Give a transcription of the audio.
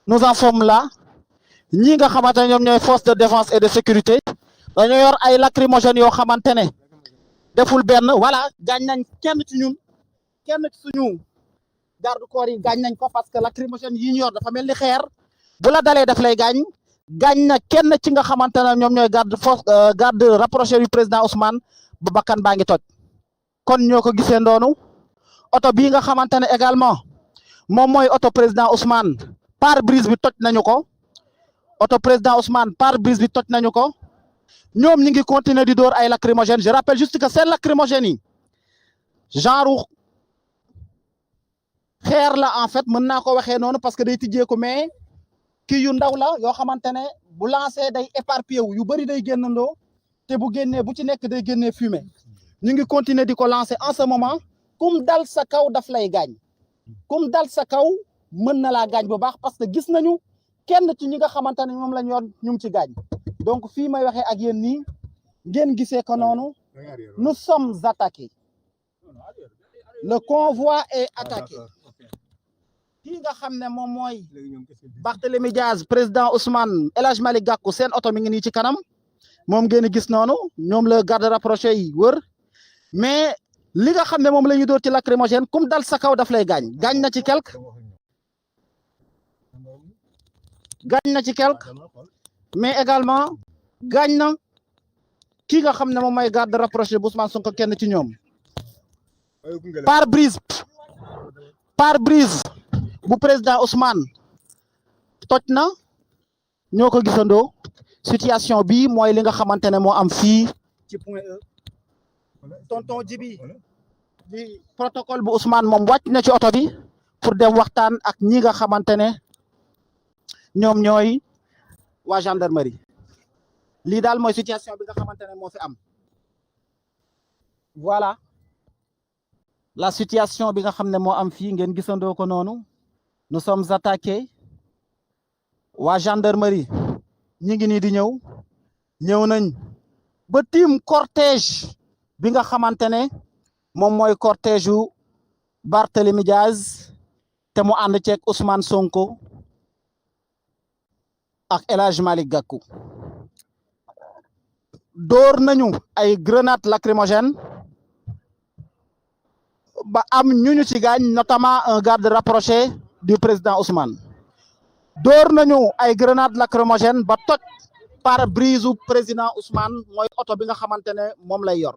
nous en sommes là ñi nga xamante ne ñoom ñooy force de défense et de sécurité dañoo yor ay lacrymogènes yoo xamante ne deful benn voilà gaañ nañ kenn ci suñu garde corps yi gaañ nañ ko parce que lacrymogène yi ñu yor dafa mel ni xeer bu la dalee daf lay gaañ na kenn ci nga xamante ne ñoom ñooy garde rapproché du président Ousmane ba bakkan baa ngi toj kon ñoo ko gisee ndoonu oto bii nga xamante ne également moom mooy oto président Ousmane pare-brise bi toj nañu ko oto président Ousmane pare-brise bi toj nañu ko ñoom ñi ngi continuer di dóor ay lacrymogène je rappelle juste que seen lacrymogène yi genre xeer la en fait mën naa ko waxee noonu parce que day tijjeeku mais kii yu ndaw la yoo xamante ne bu lancé day éparpillé wu yu bëri day génnandoo te bu génnee bu ci nekk day génnee fumée ñu ngi continuer di ko lancer en ce moment kum dal sa kaw daf lay gaañ kum dal sa kaw mën na laa gaañ bu baax parce que gis nañu kenn ci ñi nga xamante ne moom la ñu yor ñu ngi ci gaañ donc fii may waxee ak yéen nii ngeen gisee ko noonu nous sommes attaqués le convoi est attaqué kii nga xam ne moom mooy Barthélémy Diaz président Ousmane El Hadj Malick Gakou seen oto mi ngi nii ci kanam moom ngeen gis noonu ñoom la garde rapproché yi wër mais li nga xam ne moom la ñuy dóor ci lacrymogène kum dal sa kaw daf lay gaañ na ci quelque mais également gaañ na kii nga xam ne moom mooy garde rapproché bu Ousmane Sonko kenn ci ñoom pare-brise bu président Ousmane toj na ñoo ko gisandoo situation bi mooy li nga xamante ne moo am fii ci point E tonton Djibi di protocole bu Ousmane moom wàcc na ci oto bi pour dem waxtaan ak ñi nga xamante ne ñoom ñooy waa gendarmerie lii daal mooy situation bi nga xamante ne moo fi am voilà la situation bi nga xam ne moo am fii ngeen gisandoo ko noonu nous sommes attaqués waa gendarmerie ñi ngi nii di ñëw nañ ba tiim cortège bi nga xamante ne moom mooy cortège yu Barthélémy Diaz te mu ànd ceeg Ousmane Sonko ak El Hadj Malick Gakou dóor nañu ay grenades lacrymogènes ba am ñu ci gaañ notamment un garde rapproché du président Ousmane dóor nañu ay grenades lacrymogènes ba toj pare-brise u président Ousmane mooy oto bi nga xamante ne moom lay yor